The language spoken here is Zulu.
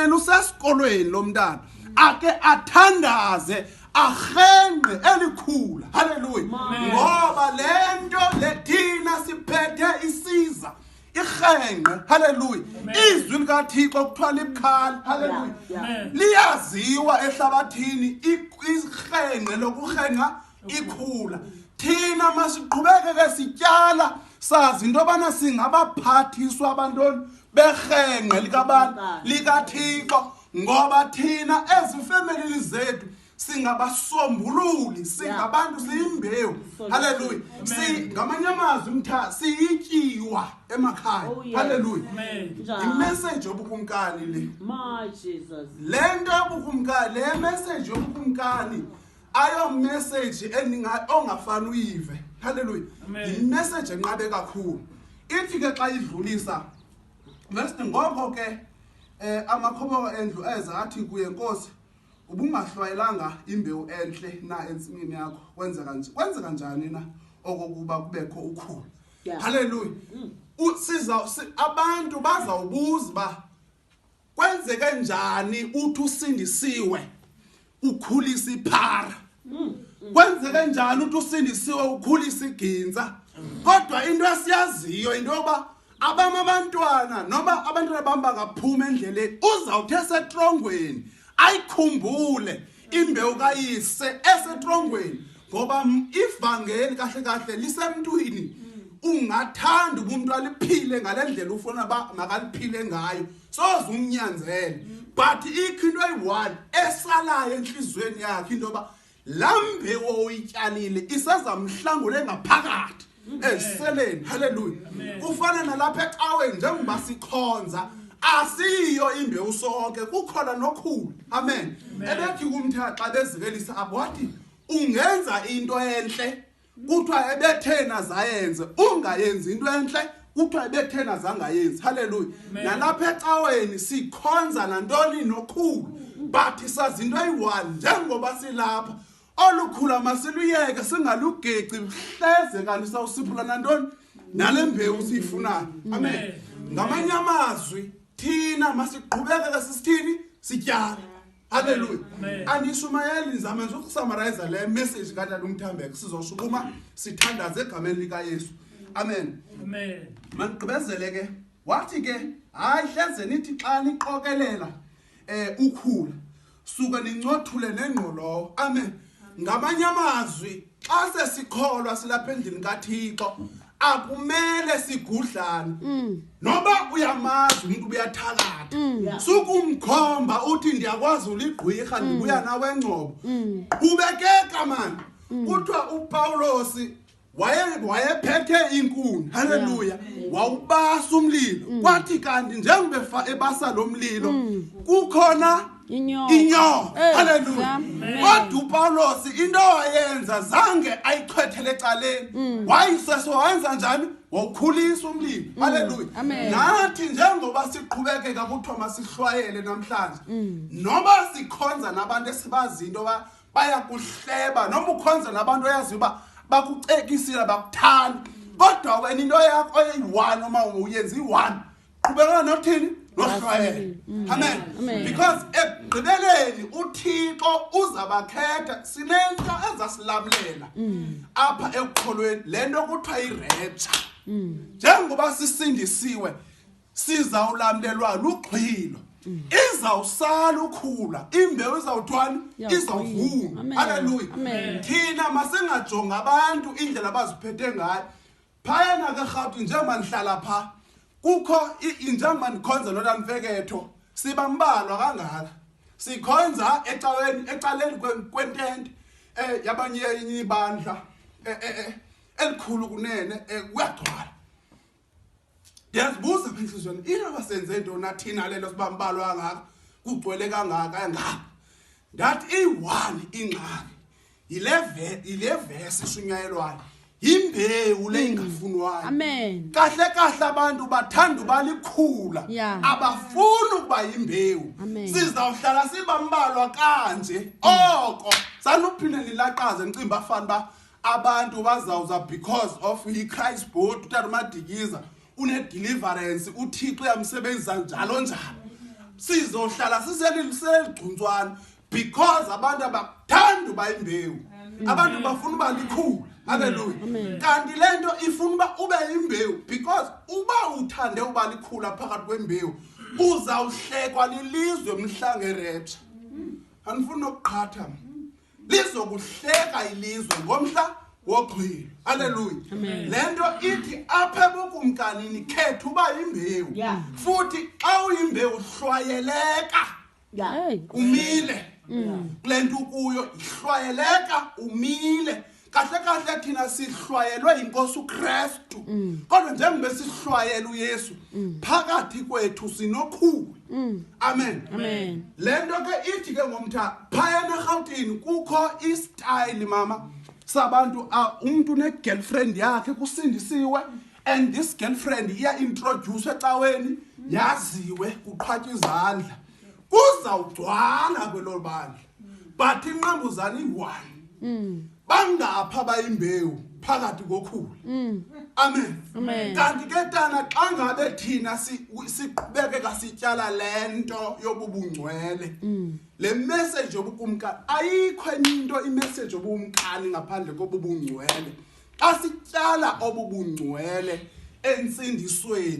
Amen usesikolweni lo mntana ake athandaze ahenqe elikhula. Hallelujah. Ngoba lento lethina siphethe isiza ihenqe. Hallelujah. Izwi likaThixo kuthiwa libukhali. Hallelujah. Liyaziwa ehlabathini ihenqe lokuhenqa ikhula. Thina masiqhubeke ke sityala sazi into yobana singabaphathiswa abantwana behenqe likaThixo ngoba thina ezifamily zethu singabasombululi singabantu siyimbewu. Hallelujah. Ngamanye amazwi mtha siyityiwa emakhaya. Hallelujah. Imessage yobukumkani le. Lento yobukumkani le message yobukumkani ayo message ongafani uyive. Hallelujah. Imessage enqabe kakhulu. Ithi ke xa idlulisa verse ngoko ke amakhobo endlu eza athi kuye Nkosi ubungahlwayelanga imbewu enhle na ensimini yakho kwenzeka njani na okokuba kubekho ukhulu. Hallelujah. Abantu bazawubuza ba kwenzeke njani uthi usindisiwe ukhulisa iphara. Kwenzeke njani uthi usindisiwe ukhulisa iginza. Kodwa into esiyaziyo into yoba abantwana noma abantwana bamba kaphuma endleleni uzawuthi esetrongweni ayikhumbule imbewu kayise esetrongweni ngoba ivangeli kahle kahle lisemntwini ungathanda umuntu aliphile ngalendlela ufuna makaliphile ngayo soze umnyanzele but ikho into eyi-1 esalayo enhlizweni yakhe into yoba lambewu oyityalile isazamhlangule ngaphakathi eseleni. Hallelujah. Kufana nalapha ecaweni njengoba sikhonza asiyo imbewu sonke kukhona nokhulu. Amen. Ebethi kumthaxa bezikelisa abwathi ungenza into enhle kuthiwa ebethena zayenze ungayenzi into enhle kuthiwa ebethena zangayenzi. Hallelujah. Nalapha ecaweni sikhonza nantoni nokhulu but sazi into eyi-1 njengoba silapha olukhula masiluyeke singalugeci hleze kanti sawusiphula nantoni nale mbewu siyifunayo. Amen. Ngamanye amazwi thina masiqhubeke sisithini sityala. Hallelujah. Andishumayeli nizama nje ukusummarize le message kaTata uMthambeko sizoshukuma sithandaze egameni lika Yesu. Amen. Amen. Manigqibezele ke wathi ke hayi hleze nithi xa niqokelela ukhula suka nincothule nengqolo. Amen. Ngamanye amazwi xa sesikholwa silapha endlini kaThixo akumele sigudlane noba uyamazi umuntu uyathakatha sukumkhomba uthi ndiyakwazi uligqwirha ndibuya nawe engcobo ubekeka man. Kuthiwa uPawulosi wayephethe inkuni. Hallelujah. Wawubasa umlilo kwathi kanti njengoba ebasa lo mlilo kukhona inyo. Hallelujah. Kodwa uPawulosi into wayenza zange ayichwethele ecaleni wayenza njani wawukhulisa umlilo. Hallelujah. Nathi njengoba siqhubekeka kuthiwa masihlwayele namhlanje noma sikhonza nabantu esibazi into bayakuhleba noma ukhonza nabantu oyazi uba bakucekisile bakuthanda kodwa wena into yakho eyi-1 noma uyenza i-1 qhubeka nothini nohlwayele. Amen. Because ekugqibeleni uThixo uzabakhetha sinento ezasilamulela apha ekukholweni lento kuthiwa irapture. Njengoba sisindisiwe sizawulamlelwa luxhwilo izawusala ukhula imbewu izawuthwani izawuvuna. Hallelujah. Thina masingajonga abantu indlela abaziphethe ngayo phayana ke rhawuti njengoba nihlala pha kukho njengoba nikhonza noNamfeketho sibambalwa kangaka sikhonza ecaleni kwentente yabanye ibandla elikhulu kunene kuyagcwala. Ndiyazibuza apha enhlizweni inoba senze into nathina lelo sibambalwa kangaka kugcwele kangaka ndathi i-1 ingxaki ile verse ishunyayelwayo imbewu le ingafunwayo. Amen. Kahle abantu bathanda ubalikhula abafuni ukuba imbewu. Sizawuhlala sibambalwa kanje oko sanuphinde nilaqaze ngicimba afana ba abantu bazawuza because of iChrist board uTata uMadikiza une deliverance uThixo uyamsebenzisa njalo njalo sizohlala siseligcuntswana because abantu abakuthanda uba imbewu abantu bafuna uba likhulu. Hallelujah. Kanti lento ifuna uba ube imbewu because uba uthande uba likhula phakathi kwembewu uzawuhlekwa lilizwe mhla ngerapture. Anifuna ukuqhatha lizokuhleka ilizwe ngomhla wogqilo. Hallelujah. Lento ithi apha ebukumkanini khetha uba imbewu futhi xa uyimbewu hlwayeleka umile kulento kuyo ihlwayeleka umile. Kahle kahle thina sihlwayelwe inkosi uKristu kodwa njengoba sihlwayela uYesu phakathi kwethu sinokhulu. Amen. Lento ke ithi ke ngomtha phayana eGauteng kukho istyle mama sabantu umuntu ne girlfriend yakhe kusindisiwe and this girlfriend iya introduce ecaweni yaziwe kuqhwatywa izandla kuzawugcwala kwelobandla but inqambuzana iyi-1 bangapha bayimbewu phakathi kokhulu. Amen. Kanti ke tana xa ngabe thina siqhubeke kasityala lento yobubungcwele le message yobukumkani ayikho enye into imessage yobukumkani ngaphandle kobubungcwele xa sityala obubungcwele ensindisweni.